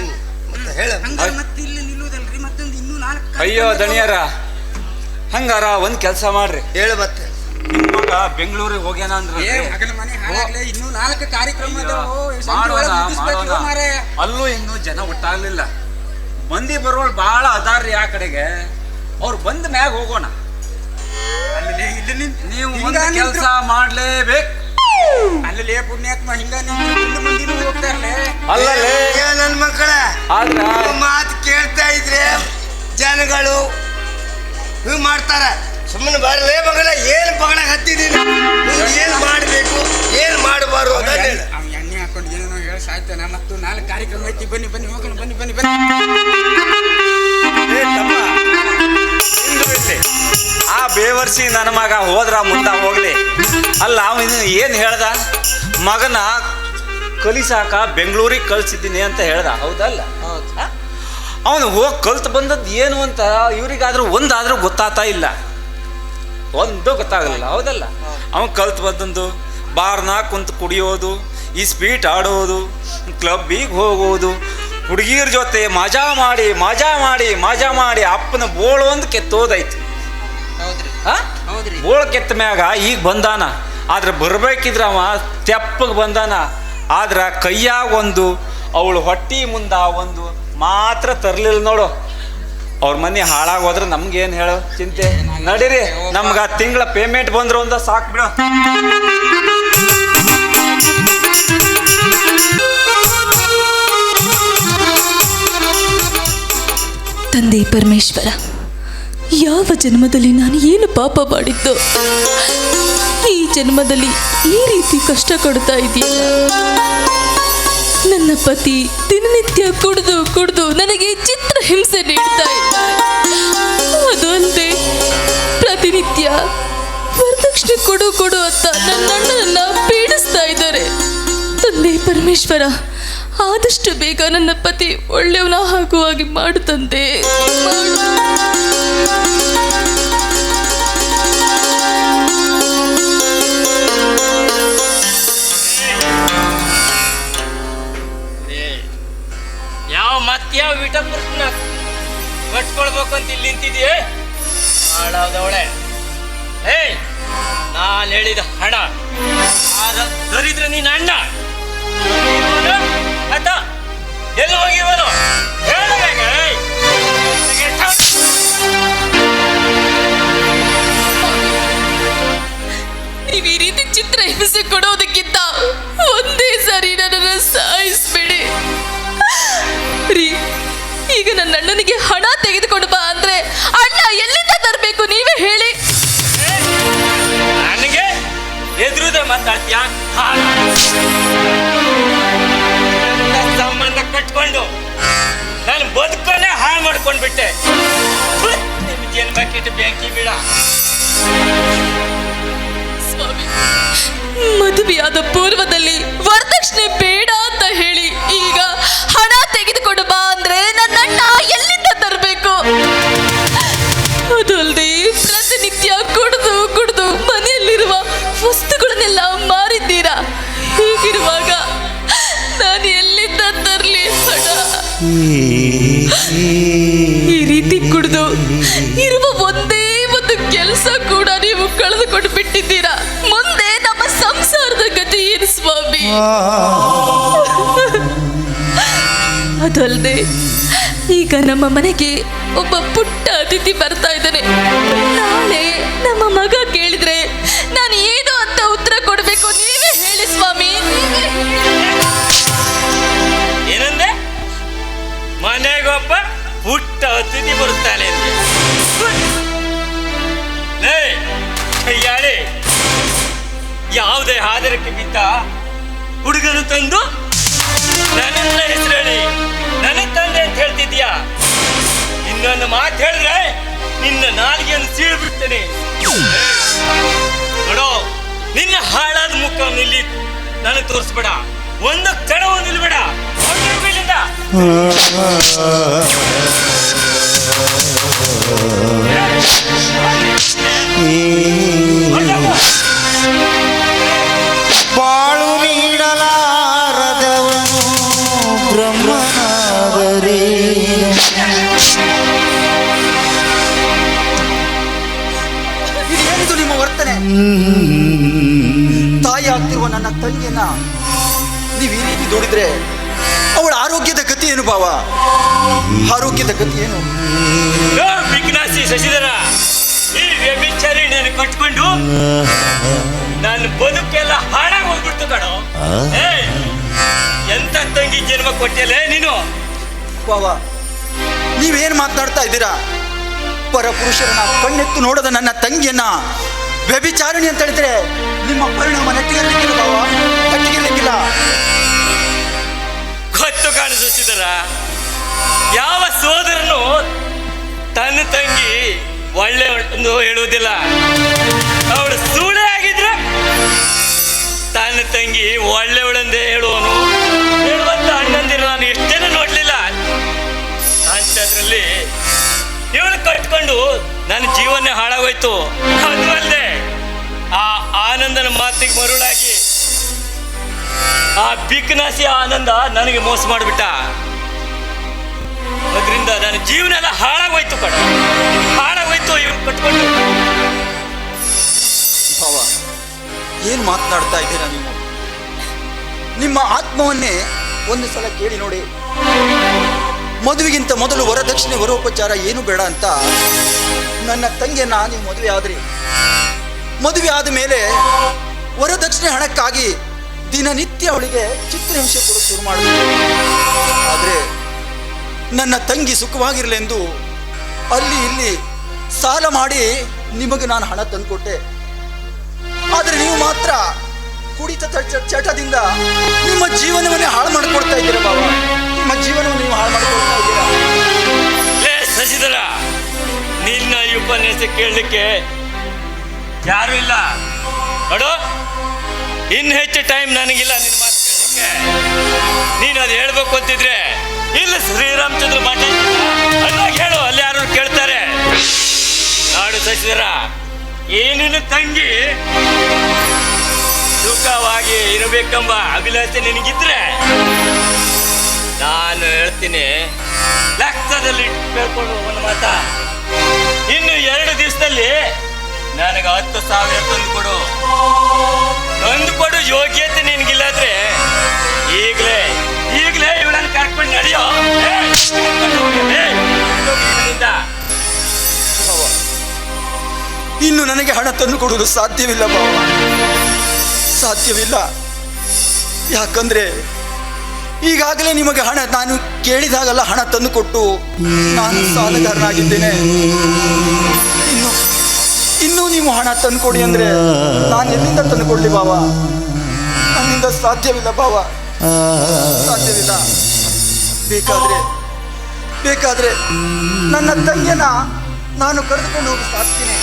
ಹಂಗಾರೆ ಮತ್ತೆ ಇಲ್ಲಿ ನಿಲ್ಲುವುದಲ್ರಿ, ಮತ್ತೊಂದು ಇನ್ನೂ 4. ಅಯ್ಯೋ ದಣಿಯಾರ, ಹಂಗಾರ ಒಂದ್ ಕೆಲಸ ಮಾಡ್ರಿ. ಹೇಳು ಮತ್ತೆ. ನಿಮ್ ಮಗ ಬೆಂಗಳೂರಿಗೆ ಹೋಗ್ಯಾನ ಅಂದ್ರೆ ಮಗನ ಮನೆ ಹಾಳಾಗ್ಲೇ ಇನ್ನೂ 4 ಕಾರ್ಯಕ್ರಮ ಅದಾವು. ಮಾಡೋಣ. ಅಲ್ಲೂ ಇನ್ನೂ ಜನ ಒಟ್ಟಾಗ್ಲಿಲ್ಲ. ಮಂದಿ ಬರೋಳು ಬಾಳ ಅದಾರ್ರಿ ಆ ಕಡೆಗೆ. ಅವ್ರು ಬಂದ ಮ್ಯಾಗ ಹೋಗೋಣ. ನೀವು ಒಂದು ಕೆಲಸ ಮಾಡ್ಲೇಬೇಕು. ಅಲ್ಲೇ ಪುಣ್ಯಾತ್ಮ ಹಿಂಗ ನಿಂತು ಮಂದಿನೂ ಹೋಗ್ತಾರಲ್ಲ. ಅಲ್ಲೇ ನನ್ನ ಮಕ್ಕಳ ಆದ್ರ ಮಾತು ಕೇಳ್ತಾ ಇದ್ರೆ ಜನಗಳು ಹೀಗೆ ಮಾಡ್ತಾರ. ಸುಮ್ಮನೆ ಬರಲೇ ಮಗನ, ಏನು ಪಗಣ ಹತ್ತಿದ್ದೀನಿ, ಏನು ಮಾಡಬೇಕು ಏನು ಮಾಡಬಾರ್ದು ಅಂತ ಹೇಳಿ ಎಣ್ಣೆ ಹಾಕೊಂಡು ಏನೇನೋ ಹೇಳಿ ಸಾಯ್ತಾನ. ಮತ್ತು 4 ಕಾರ್ಯಕ್ರಮ ಐತಿ, ಬನ್ನಿ ಬನ್ನಿ ಹೋಗೋಣ, ಬನ್ನಿ ಬನ್ನಿ ಬನ್ನಿ. ಆ ಬೇವರ್ಸಿ ನನ್ನ ಮಗ ಹೋದ್ರ ಮುಂದ ಹೋಗ್ಲಿ. ಅಲ್ಲ ಅವನು ಏನು ಹೇಳ್ದ, ಮಗನ ಕಲಿಸಾಕ ಬೆಂಗಳೂರಿಗೆ ಕಳ್ಸಿದ್ದೀನಿ ಅಂತ ಹೇಳ್ದ. ಹೌದಲ್ಲ? ಅವನು ಹೋಗಿ ಕಲ್ತು ಬಂದದ್ದು ಏನು ಅಂತ ಇವ್ರಿಗಾದ್ರೂ ಒಂದಾದ್ರೂ ಗೊತ್ತಾಗ್ತಾ ಇಲ್ಲ. ಒಂದು ಗೊತ್ತಾಗಲ್ಲ. ಹೌದಲ್ಲ? ಅವನು ಕಲ್ತು ಬಂದಂದು ಬಾರ್ನಾಗ ಕುಂತು ಕುಡಿಯೋದು, ಈ ಸ್ಪೀಟ್ ಆಡೋದು, ಕ್ಲಬ್ಬಿಗೆ ಹೋಗೋದು, ಹುಡುಗಿಯರ ಜೊತೆ ಮಜಾ ಮಾಡಿ ಮಜಾ ಮಾಡಿ ಮಜಾ ಮಾಡಿ ಅಪ್ಪನ ಬೋಳು ಒಂದು ಕೆತ್ತೋದೈತಿ. ಬೋಳು ಕೆತ್ತ ಮ್ಯಾಗ ಈಗ ಬಂದಾನ. ಆದ್ರೆ ಬರ್ಬೇಕಿದ್ರ ಅವ ತೆಪ್ಪಗೆ ಬಂದಾನ. ಆದ್ರ ಕೈಯಾಗ ಒಂದು, ಅವಳು ಹೊಟ್ಟಿ ಮುಂದ ಒಂದು ಮಾತ್ರ ತರ್ಲಿಲ್ಲ ನೋಡು. ಅವ್ರ ಮನೆ ಹಾಳಾಗೋದ್ರೆ ನಮ್ಗೇನು ಹೇಳೋ ಚಿಂತೆ. ನಡೀರಿ, ನಮ್ಗೆ ತಿಂಗಳ ಪೇಮೆಂಟ್ ಬಂದ್ರು ಒಂದ ಸಾಕು ಬಿಡು. ತಂದೆ ಪರಮೇಶ್ವರ, ಯಾವ ಜನ್ಮದಲ್ಲಿ ನಾನು ಏನು ಪಾಪ ಮಾಡಿದ್ದು ಈ ಜನ್ಮದಲ್ಲಿ ಈ ರೀತಿ ಕಷ್ಟ ಕೊಡ್ತಾ ಇದೆಯಲ್ಲ. ನನ್ನ ಪತಿ ದಿನನಿತ್ಯ ಕುಡಿದು ಕುಡಿದು ನನಗೆ ಚಿತ್ರ ಹಿಂಸೆ ನೀಡ್ತಾ ಇದ್ದಾರೆ. ಅದು ಅಲ್ಲದೆ ಪ್ರತಿನಿತ್ಯ ವರದಕ್ಷಿಣೆ ಕೊಡು ಕೊಡು ಅಂತ ನನ್ನ ಅಣ್ಣನನ್ನ ಪೀಡಿಸ್ತಾ ಇದ್ದಾರೆ. ತಂದೆ ಪರಮೇಶ್ವರ, ಆದಷ್ಟು ಬೇಗ ನನ್ನ ಪತಿ ಒಳ್ಳೆಯವನ ಆಗುವ ಹಾಗೆ ಮಾಡು ತಂದೆ. ಯಾವ ವಿಟಂಬರ್ಸ್ನ ಕಟ್ಕೊಳ್ಬೇಕು ಅಂತ ಇಲ್ಲಿ ನಿಂತಿದೀಯ ಹಾಳಾದವಳೆ. ಏಯ್, ನಾನು ಹೇಳಿದ ಹಣ ದರಿದ್ರ ನೀನ್ ಅಣ್ಣ ಆತ ಎಲ್ಲಿ ಹೋಗಿವನು ಹೇಳಬೇಕ. ನೀವು ಈ ರೀತಿ ಚಿತ್ರ ಹಿಂಸೆ ಕೊಡೋದಕ್ಕಿಂತ ಒಂದೇ ಸಾರಿ ನನ್ನನ್ನು ಸಾಯಿಸ್ಬೇಡಿ ರೀ. ಈಗ ನನ್ನ ಅಣ್ಣನಿಗೆ ಹಣ ತೆಗೆದುಕೊಂಡು ಬಾ ಅಂದ್ರೆ ಅಣ್ಣ ಎಲ್ಲಿಂದ ತರಬೇಕು ನೀವೇ ಹೇಳಿ. ನನಗೆ ಎದುರುದ ಮಾತಾಡ್ತೀಯ? ಸಂಬಂಧ ಕಟ್ಕೊಂಡು ನಾನು ಬದುಕನ್ನೇ ಹಾಳು ಮಾಡ್ಕೊಂಡ್ಬಿಟ್ಟೆ. ನಿಮ್ ಜನ್ಮಕ್ಕಿಟ್ಟು ಬೆಂಕಿ ಬೀಳ. ಸ್ವಾಮಿ, ಮದುವೆಯಾದ ಪೂರ್ವದಲ್ಲಿ ವರದಕ್ಷಿಣೆ ಬೇಡ ಅಂತ ಹೇಳಿ ಈಗ ಹಣ ತೆಗೆದುಕೊಂಡು ಬಾ ಅಂದ್ರೆ ನನ್ನ ಅಣ್ಣ ಎಲ್ಲಿಂದ ತರಬೇಕು? ಅದಲ್ಲದೆ ಪ್ರತಿನಿತ್ಯ ಕುಡಿದು ಕುಡಿದು ಮನೆಯಲ್ಲಿರುವ ವಸ್ತುಗಳನ್ನೆಲ್ಲ ಮಾರಿದ್ದೀರಾ. ಹೀಗಿರುವಾಗ ನಾನು ಎಲ್ಲಿಂದ ತರಲಿ ಹಣ? ಈ ರೀತಿ ಕುಡಿದು ಇರುವ ಒಂದೇ ಒಂದು ಕೆಲಸ ಕೂಡ ನೀವು ಕಳೆದುಕೊಂಡು ಬಿಟ್ಟಿದ್ದೀರಾ. ಮುಂದೆ ನಮ್ಮ ಸಂಸಾರದ ಗತಿ ಏನು ಸ್ವಾಮಿ? ಅದಲ್ಲದೆ ಈಗ ನಮ್ಮ ಮನೆಗೆ ಒಬ್ಬ ಪುಟ್ಟ ಅತಿಥಿ ಬರ್ತಾ ಇದ್ದಾನೆ. ನಾಳೆ ನಮ್ಮ ಮಗ ಕೇಳಿದ್ರೆ ನಾನು ಏನು ಅಂತ ಉತ್ತರ ಕೊಡಬೇಕು? ನೀವೇ ಹೇಳಿ ಸ್ವಾಮಿ. ಏನಂದೆ? ಮನೆಗೊಬ್ಬ ಪುಟ್ಟ ಅತಿಥಿ ಬರುತ್ತಾನೆ. ಕೈಯಾಳೆ ಯಾವುದೇ ಆಧಾರಕ್ಕೆ ಬಿದ್ದ ಹುಡುಗನು ತಂದು ನನ್ನ ಹೆಸರು ಹೇಳಿ ನನಗೆ ತಂದೆ ಅಂತ ಹೇಳ್ತಿದ್ಯಾ? ಇನ್ನೊಂದು ಮಾತು ಹೇಳಿದ್ರೆ ನಿನ್ನ ನಾಲಿಗೆಯನ್ನು ಸೀಳ್ಬಿಡ್ತೇನೆ. ನೋಡೋ, ನಿನ್ನ ಹಾಳಾದ ಮುಖವನ್ನು ಇಲ್ಲಿ ನನಗೆ ತೋರಿಸ್ಬೇಡ. ಒಂದು ಕ್ಷಣವೂ ನಿಲ್ಬೇಡ. ಇಲ್ಲಿಂದ ಬಾಳು ನೀಡಲಾರದವನು ಬ್ರಹ್ಮನಾದರೆ ಇದೇನಿದು ನಿಮ್ಮ ವರ್ತನೆ? ತಾಯಿ ಆಗ್ತಿರುವ ನನ್ನ ತಂಗಿಯನ್ನ ನೀವು ಈ ರೀತಿ ದೂಡಿದ್ರೆ ಅವಳ ಆರೋಗ್ಯದ ಗತಿ ಏನು ಭಾವ? ಆರೋಗ್ಯದ ಗತಿ ಏನು? ಬಿಗ್ನಾಸಿ ಶಶಿಧರ, ಈ ವ್ಯಭಿಚಾರಿಣಿಯನ್ನು ಕಟ್ಕೊಂಡು ನನ್ನ ಬದುಕೆಲ್ಲ ಹಾಳಾಗಿ ಹೋಗ್ಬಿಡ್ತು ಕಣೋ. ಎಂತ ತಂಗಿ ಜನ್ಮ ಕೊಟ್ಟಿಯಲ್ಲೇ ನೀನು. ಭಾವ, ನೀವೇನು ಮಾತನಾಡ್ತಾ ಇದ್ದೀರಾ? ಪರಪುರುಷರನ್ನ ಕಣ್ಣೆತ್ತು ನೋಡದ ನನ್ನ ತಂಗಿಯನ್ನ ವ್ಯಭಿಚಾರಿಣಿ ಅಂತ ಹೇಳಿದ್ರೆ ನಿಮ್ಮ ಪರಿಣಾಮ ನೆಟ್ಟಿಗಿರ್ಲಿಕ್ಕಿಲ್ಲ ಭಾವ, ನೆಟ್ಟಿಗಿರ್ಲಿಕ್ಕಿಲ್ಲ. ಗೊತ್ತು ಕಾಣು ಶಶಿಧರ, ಯಾವ ಸೋದರನು ತನ್ನ ತಂಗಿ ಒಳ್ಳೆ ಒಂದು ಹೇಳುವುದಿಲ್ಲ. ಅವಳು ಸೂಳೆ ಆಗಿದ್ರೆ ತನ್ನ ತಂಗಿ ಒಳ್ಳೆಯವಳೆಂದೇ ಹೇಳುವನು. ಹೇಳುವಂತ ಅಣ್ಣಂದಿರು ನಾನು ಎಷ್ಟೇನೂ ನೋಡ್ಲಿಲ್ಲ. ಅಂಥದ್ರಲ್ಲಿ ಇವಳು ಕಟ್ಕೊಂಡು ನನ್ನ ಜೀವನ ಹಾಳಾಗೋಯ್ತು. ಅದು ಅಲ್ಲದೆ ಆ ಆನಂದನ ಮಾತಿಗೆ ಮರುಳಾಗಿ ಆ ಬಿಕ್ನಾಸಿ ಆನಂದ ನನಗೆ ಮೋಸ ಮಾಡಿಬಿಟ್ಟ. ಅದರಿಂದ ನನ್ನ ಜೀವನ ಎಲ್ಲ ಹಾಳಾಗೋಯ್ತು ಕಣ, ಹಾಳಾಗೋಯ್ತು ಇವ್ರು ಕಟ್ಕೊಂಡು. ಭಾವ, ಏನು ಮಾತನಾಡ್ತಾ ಇದ್ದೀರಾ ನೀವು? ನಿಮ್ಮ ಆತ್ಮವನ್ನೇ ಒಂದು ಸಲ ಕೇಳಿ ನೋಡಿ. ಮದುವೆಗಿಂತ ಮೊದಲು ವರದಕ್ಷಿಣೆ ವರೋಪಚಾರ ಏನು ಬೇಡ ಅಂತ ನನ್ನ ತಂಗಿಯನ್ನ ನೀವು ಮದುವೆ ಆದ್ರಿ. ಮದುವೆ ಆದ ಮೇಲೆ ವರದಕ್ಷಿಣೆ ಹಣಕ್ಕಾಗಿ ದಿನನಿತ್ಯ ಅವಳಿಗೆ ಚಿತ್ರಹಿಂಸೆ ಕೊಡೋದು ಶುರು ಮಾಡಿದ್ರು. ಆದರೆ ನನ್ನ ತಂಗಿ ಸುಖವಾಗಿರಲೆಂದು ಅಲ್ಲಿ ಇಲ್ಲಿ ಸಾಲ ಮಾಡಿ ನಿಮಗೆ ನಾನು ಹಣ ತಂದುಕೊಟ್ಟೆ. ಆದರೆ ನೀವು ಮಾತ್ರ ಕುಡಿತ ಚಟದಿಂದ ನಿಮ್ಮ ಜೀವನವನ್ನೇ ಹಾಳು ಮಾಡಿಕೊಡ್ತಾ ಇದ್ದೀರಾ ಬಾಬಾ. ನಿಮ್ಮ ಜೀವನವನ್ನು ನೀವು ಹಾಳು ಮಾಡಿಕೊಡ್ತಾ ಇದ್ದೀರಾ. ಶಶಿಧರ, ನಿನ್ನ ಈ ಉಪನ್ಯಾಸ ಕೇಳಲಿಕ್ಕೆ ಯಾರು ಇಲ್ಲ ನೋಡು. ಇನ್ನು ಹೆಚ್ಚು ಟೈಮ್ ನನಗಿಲ್ಲ ನಿನ್ನ ಮಾತು ಕೇಳಲಿಕ್ಕೆ. ನೀನು ಅದು ಹೇಳ್ಬೇಕು ಅಂತಿದ್ರೆ ಇಲ್ಲ ಶ್ರೀರಾಮಚಂದ್ರ ಮಾತಾಡ್ತಾಗ ಹೇಳು, ಅಲ್ಲಿ ಯಾರು ಕೇಳ್ತಾರೆ. ನಾಡು ಶಶಿಧರ, ಏನೇನು ತಂಗಿ ಸುಖವಾಗಿ ಇರಬೇಕೆಂಬ ಅಭಿಲಾಷೆ ನಿನಗಿದ್ರೆ ನಾನು ಹೇಳ್ತೀನಿ, ಲೆಕ್ಕದಲ್ಲಿ ಕೇಳ್ಕೊಂಡು ಒಂದು ಮಾತ. ಇನ್ನು 2 ದಿವಸದಲ್ಲಿ ನನಗೆ 10,000 ತಂದು ಕೊಡು. ಯೋಗ್ಯತೆ ನಿನಗಿಲ್ಲಾದ್ರೆ ಈಗಲೇ ಇವಳನ್ನು ಕರ್ಕೊಂಡು ನಡೆಯೋ. ಇನ್ನು ನನಗೆ ಹಣ ತಂದು ಕೊಡುವುದು ಸಾಧ್ಯವಿಲ್ಲ ಬಾಬಾ, ಸಾಧ್ಯವಿಲ್ಲ. ಯಾಕಂದ್ರೆ ಈಗಾಗಲೇ ನಿಮಗೆ ಹಣ ನಾನು ಕೇಳಿದಾಗಲ್ಲ ಹಣ ತಂದು ಕೊಟ್ಟು ನಾನು ಸಾಲಗಾರನಾಗಿದ್ದೇನೆ. ಇನ್ನೂ ನೀವು ಹಣ ತಂದುಕೊಡಿ ಅಂದ್ರೆ ನಾನು ಎಲ್ಲಿಂದ ತಂದುಕೊಡ್ಲಿ ಬಾಬಾ? ನನ್ನಿಂದ ಸಾಧ್ಯವಿಲ್ಲ ಬಾಬಾ, ಸಾಧ್ಯವಿಲ್ಲ. ಬೇಕಾದ್ರೆ ನನ್ನ ತಂಗಿಯನ್ನ ನಾನು ಕರೆದುಕೊಂಡು ಹೋಗಿ ಸಾಕ್ತೀನಿ.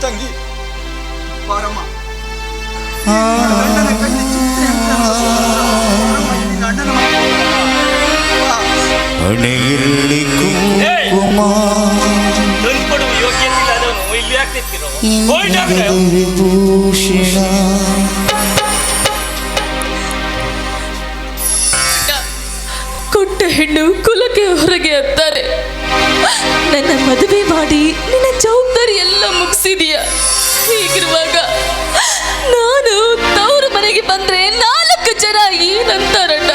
ತಂಗಿ ಬಾರಮ್ಮ. ತಂದ್ಕೊಡುವ ಯೋಗ್ಯತೆ ಇಲ್ಲದವನು ಇಲ್ಲಿ ಆಗ್ತಿರ್ತೀರೋ ಕೊಟ್ಟ ಹೆಣ್ಣು ಕುಲಕ್ಕೆ ಹೊರಗೆ ಅಂತಾರೆ. ನನ್ನ ಮದುವೆ ಮಾಡಿ ನಿನ್ನ ಜವಾಬ್ದಾರಿ ಎಲ್ಲ ಮುಗಿಸಿದೀಯ. ಹೀಗಿರುವಾಗ ನಾನು ತವರು ಮನೆಗೆ ಬಂದ್ರೆ 4 ಜನ ಏನಂತಾರಣ್ಣ?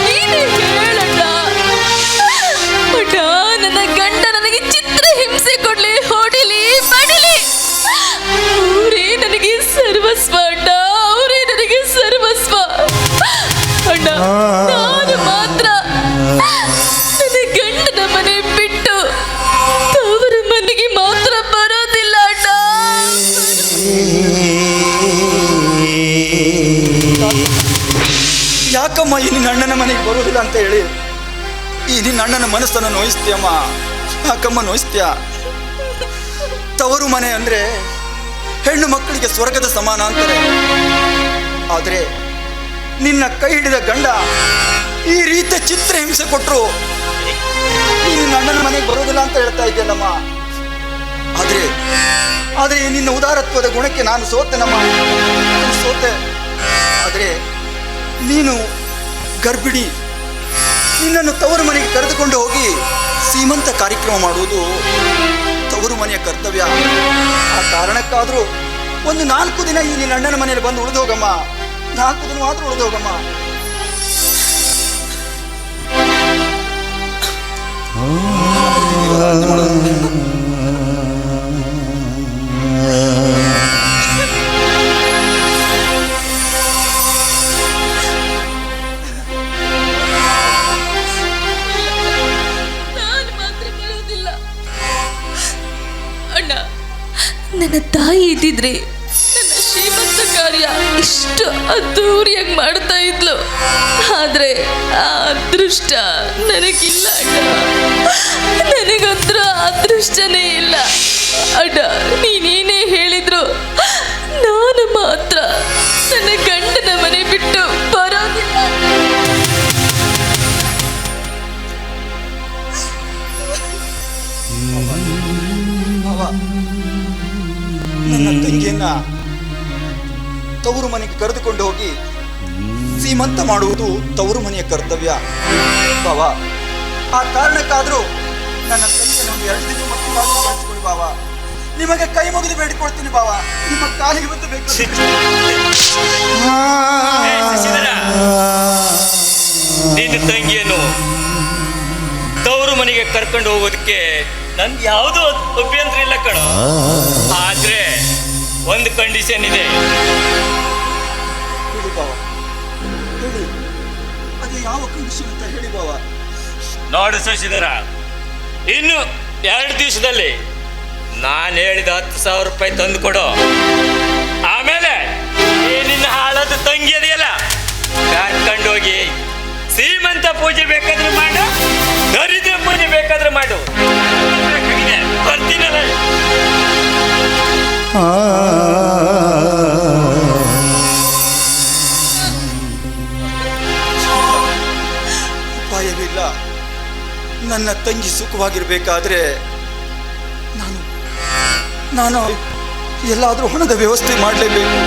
ನೀನೇ ಹೇಳಣ್ಣ. ಅಣ್ಣ, ನನ್ನ ಗಂಡ ನನಗೆ ಚಿತ್ರ ಹಿಂಸೆ ಕೊಡ್ಲಿ, ಹೊಡಿಲಿ, ಬಡಿಲಿ, ಅವರೇ ನನಗೆ ಸರ್ವಸ್ವ ಅಣ್ಣ, ಅವರೇ ನನಗೆ ಸರ್ವಸ್ವ ಅಣ್ಣ. ನಾನು ಮಾತ್ರ ನನ್ನ ಗಂಡನ ಮನೆ ಬಿಟ್ಟು ತವರ ಮನೆಗೆ ಮಾತ್ರ ಬರೋದಿಲ್ಲ ಅಣ್ಣ. ಯಾಕಮ್ಮ ಈ ನಿನ್ನ ಅಣ್ಣನ ಮನೆಗೆ ಬರೋದಿಲ್ಲ ಅಂತ ಹೇಳಿ ಈ ನಿನ್ನ ಅಣ್ಣನ ಮನಸ್ಸನ್ನು ನೋಯಿಸ್ತೀಯಮ್ಮ? ಯಾಕಮ್ಮ ನೋಯಿಸ್ತೀಯ? ತವರು ಮನೆ ಅಂದ್ರೆ ಹೆಣ್ಣು ಮಕ್ಕಳಿಗೆ ಸ್ವರ್ಗದ ಸಮಾನ ಅಂತಾರೆ. ಆದರೆ ನಿನ್ನ ಕೈ ಹಿಡಿದ ಗಂಡ ಈ ರೀತಿಯ ಚಿತ್ರ ಹಿಂಸೆ ಕೊಟ್ಟರು ನಿನ್ನ ಅಣ್ಣನ ಮನೆಗೆ ಬರೋದಿಲ್ಲ ಅಂತ ಹೇಳ್ತಾ ಇದ್ದೇನಮ್ಮ. ಆದರೆ ನಿನ್ನ ಉದಾರತ್ವದ ಗುಣಕ್ಕೆ ನಾನು ಸೋತೆನಮ್ಮ, ಸೋತೆ. ಆದರೆ ನೀನು ಗರ್ಭಿಣಿ, ನಿನ್ನನ್ನು ತವರು ಮನೆಗೆ ಕರೆದುಕೊಂಡು ಹೋಗಿ ಸೀಮಂತ ಕಾರ್ಯಕ್ರಮ ಮಾಡುವುದು ಕರ್ತವ್ಯ. ಆ ಕಾರಣಕ್ಕಾದ್ರೂ ಒಂದು 4 ದಿನ ಈ ನಿನ್ನ ಅಣ್ಣನ ಮನೆಯಲ್ಲಿ ಬಂದು ಉಳಿದೋಗಮ್ಮ. 4 ದಿನ ಮಾತ್ರ ಉಳಿದೋಗಮ್ಮ. ನಾನು ಮಾತ್ರ ಬರೋದಿಲ್ಲ ಅಣ್ಣ. ನನ್ನ ತಾಯಿ ಇದ್ದಿದ್ರೆ ನನ್ನ ಶ್ರೀಮಂತ ಕಾರ್ಯ ಇಷ್ಟು ಅದ್ದೂರಿಯಾಗಿ ಮಾಡ್ತಾ ಇದ್ಲು. ಆದ್ರೆ ಆ ಅದೃಷ್ಟ ನನಗಿಲ್ಲ ಅಣ್ಣ. ನನಗಂತೂ ಅದೃಷ್ಟನೇ ಇಲ್ಲ ಅಣ್ಣ. ನೀನೇನೇ ಹೇಳಿದ್ರು ನಾನು ಮಾತ್ರ ನನ್ನ ಗಂಡನ ಮನೆ ಬಿಟ್ಟು ಬರೋದಿಲ್ಲ. ನನ್ನ ತಂಗಿಯನ್ನ ತವರು ಮನೆಗೆ ಕರೆದುಕೊಂಡು ಹೋಗಿ ಸೀಮಂತ ಮಾಡುವುದು ತವರು ಮನೆಯ ಕರ್ತವ್ಯ ಬಾವ. ಆ ಕಾರಣಕ್ಕಾದ್ರೂ ನನ್ನ ತಂಗಿಯನ್ನು 2 ದಿನ ಮಕ್ಕಳಾಗಿ ಕಳಿಸಿಕೊಡಿ ಬಾವ. ನಿಮಗೆ ಕೈ ಮುಗಿದು ಬೇಡಿಕೊಳ್ತೀನಿ ಬಾವ. ನಿಮ್ಮ ಕಾಲಿಗೆ ಬಂದು ಬೇಕು. ನಿನ್ನ ತಂಗಿಯನ್ನು ತವರು ಮನೆಗೆ ಕರ್ಕೊಂಡು ಹೋಗೋದಕ್ಕೆ ನನ್ಗೆ ಯಾವುದೂ ಅಭ್ಯಂತರ ಇಲ್ಲ ಕಣ. ಆದ್ರೆ ಒಂದು ಕಂಡೀಷನ್ ಇದೆ. ಹೇಳಿ ಬಾವ, ಹೇಳಿ. ಅದು ಯಾವ ಕಂಡೀಷನ್ ಅಂತ ಹೇಳಿ ಬಾವ. ನೋಡು ಶಶಿಧರ, ಇನ್ನು 2 ದಿವಸದಲ್ಲಿ ನಾನು ಹೇಳಿದ 10,000 ರೂಪಾಯಿ ತಂದು ಕೊಡು. ಆಮೇಲೆ ಈ ನಿನ್ನ ಹಾಳದ ತಂಗಿ ಅದೆಯಲ್ಲ ಕರ್ಕೊಂಡೋಗಿ ಸೀಮಂತ ಪೂಜೆ ಬೇಕಾದ್ರೆ ಮಾಡು, ದರಿದ್ರ ಪೂಜೆ ಬೇಕಾದ್ರೆ ಮಾಡು. ಬರ್ತೀನಲ್ಲ. ಉಪಾಯವಿಲ್ಲ. ನನ್ನ ತಂಗಿ ಸುಖವಾಗಿರ್ಬೇಕಾದ್ರೆ ನಾನು ಎಲ್ಲಾದ್ರೂ ಹಣದ ವ್ಯವಸ್ಥೆ ಮಾಡಲೇಬೇಕು.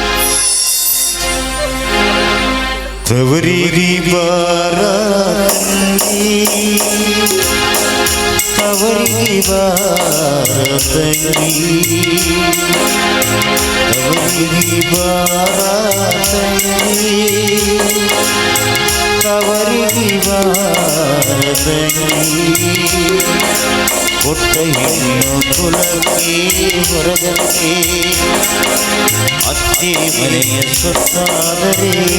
ತವರಿಗೆ ಬಾರ ತವರಿಗೆ ಬಾರ ತಂಗಿ, ತವರಿಗೆ ಬಾರ ತಂಗಿ, ತವರಿಗೆ ಬಾರ ತಂಗಿ. ಕೊಟ್ಟ ಹೆಣ್ಣು ಕುಲಕ್ಕೆ ಹೊರದಂತೆ ಅತ್ತೆ ಮನೆಯ ಸೊತ್ತಾದರೇನಂತೆ.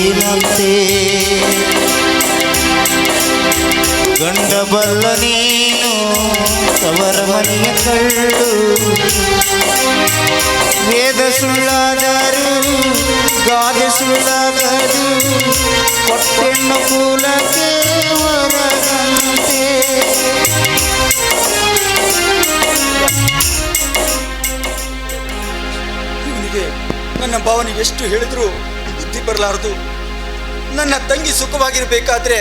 ಗಂಡ ಬಲ್ಲ ನೀನು ತವರ ಮನೆಯ ಕಳ್ಳು, ವೇದ ಸುಳ್ಳಾದರು ಗಾದೆ ಸುಳ್ಳಾಗದು. ಕೊಟ್ಟೆಣ್ಣು ಕುಲಕ್ಕೆ ಹೊರದಂತೆ. ಇವನಿಗೆ ನನ್ನ ಭಾವನೆಗೆ ಎಷ್ಟು ಹೇಳಿದ್ರು ಬುದ್ಧಿ ಬರಲಾರದು. ನನ್ನ ತಂಗಿ ಸುಖವಾಗಿರಬೇಕಾದ್ರೆ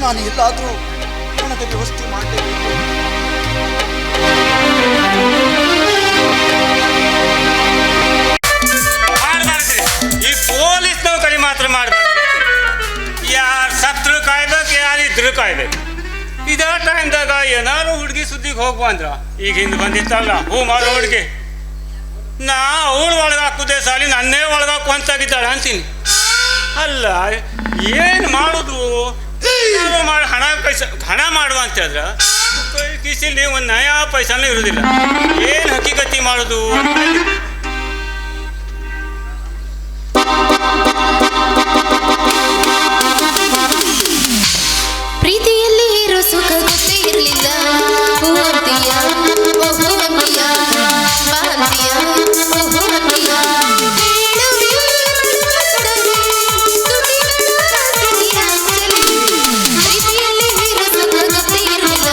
ನಾನು ಎಲ್ಲಾದ್ರೂ ಹಣದ ವ್ಯವಸ್ಥೆ ಮಾಡಲೇಬೇಕು. ಈ ಪೊಲೀಸ್ ನೌಕರಿ ಮಾತ್ರ ಮಾಡಬಾರ್ದು. ಯಾರು ಸತ್ರು ಕಾಯ್ಬೇಕು, ಯಾರಿದ್ರು ಕಾಯ್ಬೇಕು. ಇದೇ ಟೈಮ್ದಾಗ ಏನಾರು ಹುಡುಗಿ ಸುದ್ದಿಗೆ ಹೋಗುವ ಅಂದ್ರ ಈಗ ಹಿಂದೆ ಬಂದಿತ್ತಲ್ಲ ಹೂ ಮಾಡೋ ಹುಡುಗಿ, ನಾ ಅವಳು ಒಳಗಾಕುದೇ ಸಾಲಿ ನನ್ನೇ ಒಳಗಾಕು ಅಂತಾಗಿದ್ದಾಳೆ ಅಂತೀನಿ. ಅಲ್ಲ ಏನು ಮಾಡೋದು? ಮಾಡಿ ಹಣ ಮಾಡುವ ಅಂತ ಹೇಳಿದ್ರೆ ಕೈ ಕಿಸಿಲಿ ಒಂದು ನಯಾ ಪೈಸಾನೂ ಇರುವುದಿಲ್ಲ. ಏನು ಹಕ್ಕಿಗತಿ ಮಾಡೋದು? ಪ್ರೀತಿಯಲ್ಲಿ ಇರೋ ಸುಖ ಗೊತ್ತೇ ಇರಲಿಲ್ಲ. ಹೂವಂತಿಯ ಹೂವಂತಿಯ ಬಾಂತಿಯ ಹೂವಂತಿಯ ಪ್ರೀತಿಯಲ್ಲಿ ಇರೋ ಸುಖ ಗೊತ್ತೇ ಇರಲಿಲ್ಲ.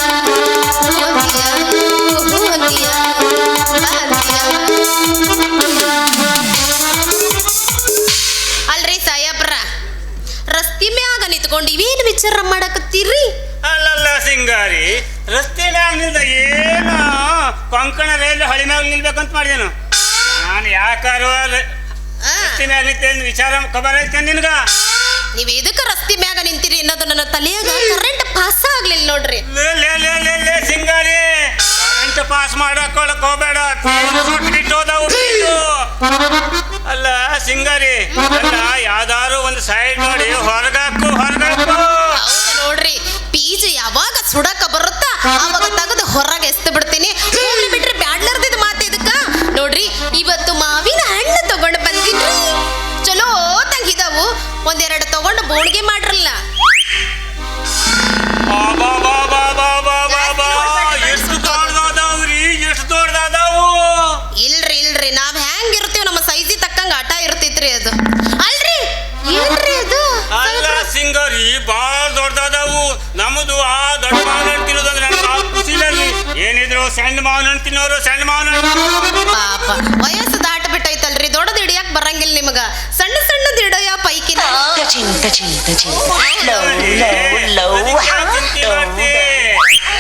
ಹೂವಂತಿಯ ಹೂವಂತಿಯ ಬಾಂತಿಯ. ಅಲ್ರಿ ಸಾಯಬ್ರ, ರಸ್ತಿ ಮ್ಯಾಗ ನಿಂತ್ಕೊಂಡು ಇವೇನು ವಿಚಾರ ಮಾಡಕತ್ತೀರಿ? ಅಲ್ಲಲ್ಲ ಸಿಂಗಾರಿ, ರಸ್ತೆ ಮ್ಯಾಗ ನಿಲ್ದ ಏನು ಕೊಂಕಣ ರೈಲು ಹಳಿ ಮ್ಯಾಗ ನಿಲ್ಬೇಕಂತ ಮಾಡಿದೇನು ನಾನು. ಯಾಕಾರು ರಸ್ತೆ ಮ್ಯಾಗ ನಿಂತ ವಿಚಾರ ಖಬರ್ ಐತೆ ನಿನ್ಗ? ನೀವ್ ಎದಕ್ಕೆ ರಸ್ತೆ ಮ್ಯಾಗ ನಿಂತಿರಿ ಅನ್ನೋದು ನನ್ನ ತಲೆಯಾಗ ಕರೆಂಟ್ ಪಾಸ್ ಆಗ್ಲಿಲ್ಲ ನೋಡ್ರಿ. ಲೇ ಸಿಂಗಾರಿ, 10th ಪಾಸ್ ಮಾಡಕೊಳಕ್ ಹೋಗ್ಬೇಡ. ಬಿಟ್ಟೋದವು ಅಲ್ಲ ಸಿಂಗಾರಿ, ಅಲ್ಲ ಯಾವ್ದಾರು ಒಂದು ಸೈಡ್ ನೋಡಿ ಹೊರಗಾಕು. ಹೌದು ನೋಡ್ರಿ, ಪೀಜ್ ಯಾವಾಗ ಸುಡಕ ಬರುತ್ತಾ ಅವಾಗ ತೆಗೆದು ಹೊರಗೆ ಎಸ್ತು ಬಿಡ್ತೀನಿ. ಹೋಗ್ಲಿ ಬಿಟ್ರಿ, ಬ್ಯಾಡ್ಲರ್ದಿದ್ ಮಾತು ಇದಕ್ಕ. ನೋಡ್ರಿ, ಇವತ್ತು ಮಾವಿನ ಹಣ್ಣು ತಗೊಂಡು ಬಂದಿನ್ರಿ. ಚಲೋ ತಂಗಿದಾವು, ಒಂದೆರಡು ತಗೊಂಡು ಬೋಣಿಗೆ ಮಾಡ್ರಲ್ಲ. ಎಷ್ಟು ದೊಡ್ಡದಾದವ್ರಿ, ಎಷ್ಟು ದೊಡ್ಡದಾದವು. ಇಲ್ರಿ ನಾವ್ ಹೆಂಗಿರ್ತೀವಿ ನಮ್ಮ ಸೈಜಿ ತಕ್ಕಂಗ ಆಟ ಇರ್ತೈತ್ರಿ ಅದು. ಅಲ್ರಿ ಏನ್ರಿ ಅದು? ಅಲ್ಲ ಸಿಂಗಾರಿ, ಬಾಳ ದೊಡ್ಡದಾದವು. ನಮ್ಮದು ಆ ದೊಡ್ಡ ಮಾವಿನ ಹಣ್ಣು ತಿನ್ನೋದಂದ್ರೆ ನನಗೆ ಖುಷಿಲಲ್ಲಿ. ಏನಿದ್ರು ಸಣ್ಣ ಮಾವಿನ ಹಣ್ಣು ತಿನ್ನೋರು ಸಣ್ಣ ಮಾವಿನ ಹಣ್ಣು. ಪಾಪ ವಯಸ್ಸು ದಾಟ ಬಿಟ್ಟೈತಲ್ರಿ, ದೊಡ್ಡದು ಹಿಡಿಯಕ್ ಬರಂಗಿಲ್ಲ ನಿಮಗ. ಸಣ್ಣ ಸಣ್ಣದು ಹಿಡಿಯ ಪೈಕಿನ.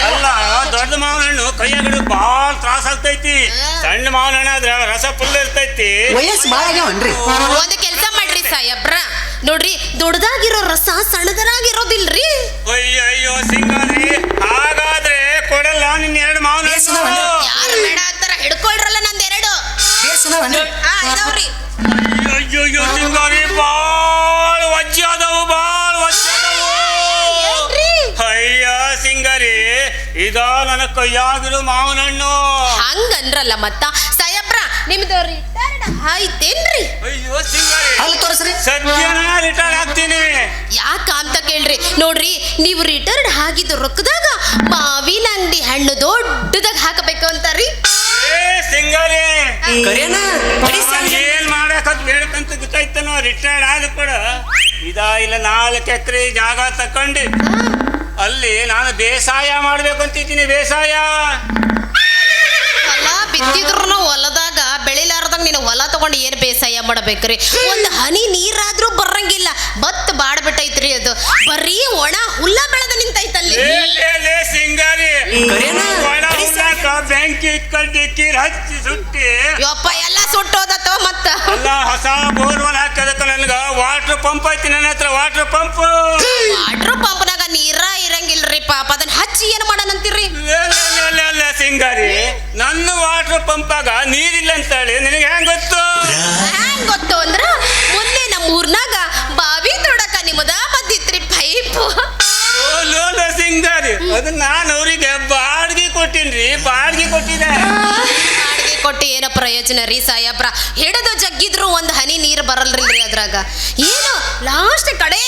ಅಲ್ಲ ದೊಡ್ಡ ಮಾವಿನ ಹಣ್ಣು ಕೈಯಾಗ ಬಾಳ ತ್ರಾಸ ಆಗ್ತೈತಿ. ಸಣ್ಣ ಮಾವಿನ ಹಣ್ಣು ಆದ್ರೆ ರಸ ಫುಲ್ ಇರ್ತೈತಿ. ಒಂದು ಕೆಲಸ ಮಾಡ್ರಿ ಸಾಯಬ್ರ, ನೋಡ್ರಿ ದೊಡ್ಡದಾಗಿರೋ ರಸ ಸಣ್ಣದರಾಗಿರೋದಿಲ್ರಿ. ಅಯ್ಯೋ ಸಿಂಗಾರಿ, ಹಾಗಾದ್ರೆ ಕೊಡಲ್ಲ ನಿನ್ನ 2 ಮಾವಿನ ಹಣ್ಣು. ಯಾರು ಬೇಡ ಅಂತಾರ, ಹಿಡ್ಕೊಳ್ರಲ್ಲ ನಂದೆರಡು. ಇದಾವ್ರಿ. ಅಯ್ಯೋ ಸಿಂಗಾರಿ, ಬಾಳ ವಜ್ಜೆ ಆದವು, ಬಾಳ ವಜ್ಜೆ ಆದವು. ಅಯ್ಯ ಸಿಂಗಾರಿ, ಇದ ನನ್ನ ಕೈಯಾಗಿರೋ ಮಾವಿನ ಹಣ್ಣು. ಹಂಗನ್ರಲ್ಲ ಮತ್ತ ಸಾಯಬ್ರ, ನಿಮ್ದು ರಿಟೈರ್ಡ್ ಆಯ್ತೇನ್ರಿ? ಅಯ್ಯೋ ಸಿಂಗಾರಿ, ಸದ್ಯನ ರಿಟೈರ್ಡ್ ಆಗ್ತೀನಿ. ಯಾಕ ಅಂತ ಕೇಳ್ರಿ. ನೋಡ್ರಿ, ನೀವು ರಿಟೈರ್ಡ್ ಆಗಿದ್ದು ರೊಕ್ಕದಾಗ ಮಾವಿನ ಅಂಗಡಿ ಹಣ್ಣು ದೊಡ್ಡದಾಗ ಹಾಕಬೇಕು ಅಂತಾರಿ. ಸಿಂಗಾರಿ, ಏನ್ ಮಾಡಕತ್ ಬೇಡಕಂತ ಗೊತ್ತಾಯ್ತನೋ. ರಿಟೈರ್ಡ್ ಆದ ಕೂಡ ಇಲ್ಲ 4 ಎಕರೆ ಜಾಗ ತಕೊಂಡು ಅಲ್ಲಿ ನಾನು ಬೇಸಾಯ ಮಾಡ್ಬೇಕು ಅಂತಿದ್ದೀನಿ. ಬೇಸಾಯ ಹೊಲ ಬಿತ್ತಿದ್ರು ಹೊಲದಾಗ ಬೆಳಿಲಾರ್ದಾಗ ನೀನು ಹೊಲ ತಗೊಂಡು ಏನ್ ಬೇಸಾಯ ಮಾಡಬೇಕ್ರಿ? ಒಂದು ಹನಿ ನೀರಾದ್ರೂ ಬರಂಗಿಲ್ಲ. ಬತ್ ಬಾಡ್ಬಿಟ್ಟೈತ್ರಿ, ಅದು ಬರೀ ಒಣ ಹುಲ್ಲ ಬೆಳೆದ ನಿಂತೈತಲ್ಲಿ. ಸಿಂಗಾರಿ, ಒಣ ಹುಲ್ಲಾಕ ಬೆಂಕಿ ಇಟ್ಕೊಂಡು ಕೀರ್ ಹಚ್ಚಿ ಸುಟ್ಟಿ ಯಪ್ಪ ಎಲ್ಲ ಸುಟ್ಟೋದತ್ತೋ ಮತ್ತ. ಅಲ್ಲ ಹೊಸ ಬೋರ್ವೆಲ್ ಹಾಕೋದಕ್ಕ ನನ್ಗ ವಾಟರ್ ಪಂಪ್ ಐತಿ ನನ್ನ ಹತ್ರ. ವಾಟರ್ ಪಂಪ್ನಾಗ ನೀರ ಇರಂಗಿಲ್ರಿ ಪಾಪ, ಅದನ್ನ ಹಚ್ಚಿ ಏನ್ ಮಾಡನಂತೀರಿ? ಸಿಂಗಾರಿ, ನನ್ನ ವಾಟರ್ ಪಂಪಾಗ ನೀರಿಲ್ಲ ಅಂತೇಳಿ ನಿನಗೆ ಹೆಂಗ್ ಗೊತ್ತು? ಹೆಂಗ್ ಗೊತ್ತು ಅಂದ್ರ ಮೊನ್ನೆ ನಮ್ಮ ಊರ್ನಾಗ ಬಾವಿ ತೊಡಕ ನಿಮ್ಮದ ಬಂದಿತ್ರಿ ಪೈಪ್. ಸಿಂಗಾರಿ, ಅದನ್ನ ನಾನು ಅವ್ರಿಗೆ ಬಾಡಿಗೆ ಕೊಟ್ಟಿನ್ರಿ. ಬಾಡಿಗೆ ಕೊಟ್ಟು ಏನೋ ಪ್ರಯೋಜನ ರೀ ಸಾಯಬ್ರ? ಹಿಡಿದು ಜಗ್ಗಿದ್ರು ಒಂದ್ ಹನಿ ನೀರು ಬರಲ್ರಿ ಅದ್ರಾಗ. ಏನು ಲಾಸ್ಟ್ ಕಡೆ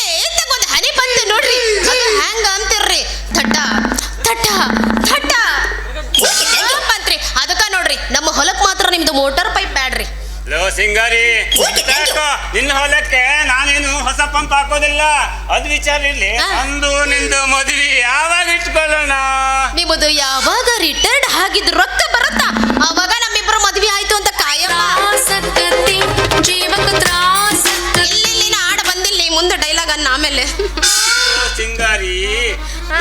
ಒಂದ್ ಹನಿ ಬಂತು ನೋಡ್ರಿ, ಅದು ಹೆಂಗ ಅಂತಿರ್ರಿ, ಥಟ್ಟ ಥಟ್ಟ ಥಟ್ಟ ಬಂತ್ರಿ. ಅದಕ್ಕ ನೋಡ್ರಿ, ನಮ್ಮ ಹೊಲಕ್ ಮಾತ್ರ ನಿಮ್ದು ಮೋಟಾರ್ ಪೈಪ್ ಬ್ಯಾಡ್ರಿ. ಸಿಂಗಾರಿ, ನಿನ್ನ ಹೊಲಕ್ಕೆ ನಾನೇನು ಹೊಸ ಪಂಪ್ ಹಾಕೋದಿಲ್ಲ. ಅದ್ ವಿಚಾರ ಇರ್ಲಿ. ಅಂದು ನಿಂದು ಮದುವೆ ಯಾವಾಗ ಇಟ್ಕೊಳ್ಳೋಣ? ನಿಮ್ಮದು ಯಾವಾಗ ರಿಟೈರ್ಡ್ ಆಗಿದ್ ರೊಕ್ಕ ಬರುತ್ತಾ ಅವಾಗ ನಮ್ಮಿಬ್ರು ಮದ್ವೆ ಆಯ್ತು ಅಂತ ಕಾಯಮ್ಮ. ಇಲ್ಲಿ ಆಡ ಬಂದಿಲ್ಲ, ಮುಂದೆ ಡೈಲಾಗ್ ಅನ್ನ ಆಮೇಲೆ. ಸಿಂಗಾರಿ,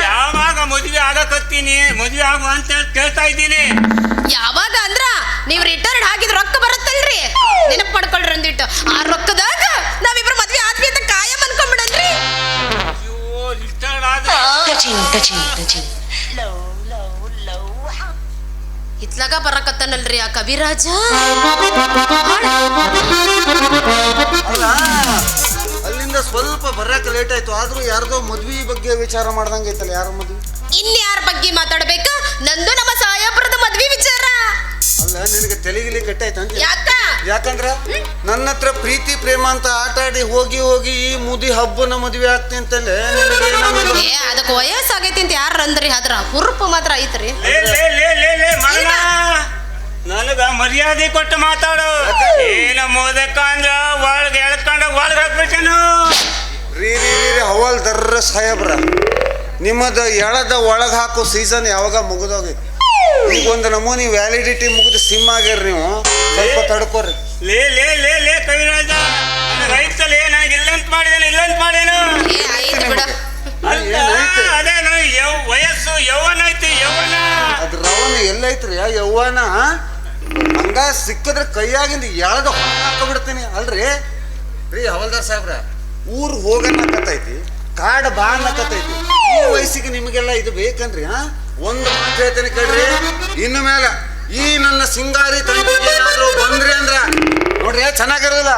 ಯಾವಾಗ ಮದುವೆ ಆಗಕತ್ತೀನಿ, ಮದುವೆ ಆಗುವ ಅಂತ ಕೇಳ್ತಾ ಇದ್ದೀನಿ. ಯಾವಾಗ ಅಂದ್ರ ನೀವ್ ರಿಟೈರ್ಡ್ ಆಗಿದ್ ರೊಕ್ಕ ಬರುತ್ತಲ್ರಿ, ನೆನಪು ಮಾಡ್ಕೊಳ್ರಿ ಅಂದಿಟ್ಟು. ಆ ರೊಕ್ಕದಾಗ ನಾವಿಬ್ರು ಮದ್ವೆ ಆದ್ವಿ ಅಂತ ಕಾಯಂ ಅನ್ಕೊಂಡ್ಬಿಡನ್ರಿ. ಅಯ್ಯೋ, ರಿಟೈರ್ಡ್ ಆದ್ರೆ ಇತ್ಲಾಗ ಬರಕತ್ತನಲ್ರಿ ಆ ಕವಿರಾಜ. ಅಲ್ಲ, ಅಲ್ಲಿಂದ ಸ್ವಲ್ಪ ಬರಕ್ಕೆ ಲೇಟ್ ಆಯ್ತು, ಆದ್ರೂ ಯಾರ್ದೋ ಮದ್ವಿ ಬಗ್ಗೆ ವಿಚಾರ ಮಾಡ್ದಂಗೆ ಐತಲ್ಲ. ಯಾರ ಮದ್ವಿ? ಇನ್ಯಾರ ಬಗ್ಗೆ ಮಾತಾಡ್ಬೇಕ? ನಂದು ನಮ್ಮ ಸಾಯಬ್ರದ ಮದ್ವಿ ವಿಚಾರ. ಅಲ್ಲ, ನಿನಗೆ ತೆಲಿಗಿಲಿ ಕೆಟ್ಟಾಯ್ತು. ಯಾಕ? ಯಾಕಂದ್ರ ನನ್ನ ಹತ್ರ ಪ್ರೀತಿ ಪ್ರೇಮ ಅಂತ ಆಟ ಆಡಿ ಹೋಗಿ ಹೋಗಿ ಈ ಮುದಿ ಹಬ್ಬನ ಮದ್ವೆ ಆಗ್ತಿ ಅಂತಲೇ ಅದಕ್ಕೆ ವಯಸ್ಸಾಗೈತಿ ಅಂತ ಯಾರು ಅಂದ್ರಿ? ಅದ್ರ ಹುರುಪು ಮಾತ್ರ ಐತ್ರಿ. ನನಗ ಮರ್ಯಾದೆ ಕೊಟ್ಟು ಮಾತಾಡು. ಏನ ಮೋದಕ ಅಂದ್ರ ಒಳಗೆ ಎಳ್ಕೊಂಡ ಒಳಗೆ ಹಾಕ್ಬೇಕೇನು? ರೀ ಹವಾಲ್ದಾರ ಸಾಹೇಬ್ರ, ನಿಮ್ಮದು ಎಳದ ಒಳಗೆ ಹಾಕೋ ಸೀಸನ್ ಯಾವಾಗ ಮುಗಿದೋಗೈತಿ. ಈಗ ಒಂದು ನಮೂನಿ ವ್ಯಾಲಿಡಿಟಿ ಮುಗಿದು ಸಿಮ್ ಆಗ್ಯಾರ. ನೀವು ಸ್ವಲ್ಪ ತಡ್ಕೋರಿ. ಲೇ ಕವಿರಾಜ, ರೈತಲ್ಲಿ ನನಗೆ ಇಲ್ಲಂತ ಮಾಡೇನು ಅದೇನು ವಯಸ್ಸು ಯೌವನ ಐತಿ. ಯೌವನ ಅದ್ರ ರವನ ಎಲ್ಲೈತ್ರಿ ಯೌವನ? ಹಂಗ ಸಿಕ್ಕಿದ್ರೆ ಕೈಯಾಗಿಂದ ಎಳದ ಹಾಕಬಿಡ್ತೀನಿ. ಅಲ್ರಿ ರೀ ಹವಾಲ್ದಾರ್ ಸಾಹೇಬ್ರ, ಊರ್ ಹೋಗನ್ನಕತ್ತೈತಿ, ಕಾಡ್ ಬಾ ಅನ್ನಕತ್ತೈತಿ. ಈ ವಯಸ್ಸಿಗೆ ನಿಮಗೆಲ್ಲ ಇದು ಬೇಕನ್ರಿ? ಒಂದು ಮಾತು ಹೇಳ್ತೇನೆ ಕೇಳ್ರಿ, ಇನ್ನು ಮೇಲೆ ಈ ನನ್ನ ಸಿಂಗಾರಿ ತಂಟೆಗೆ ಏನಾದ್ರು ಬಂದ್ರಿ ಅಂದ್ರ ನೋಡ್ರಿ ಚೆನ್ನಾಗಿರೋದಿಲ್ಲ.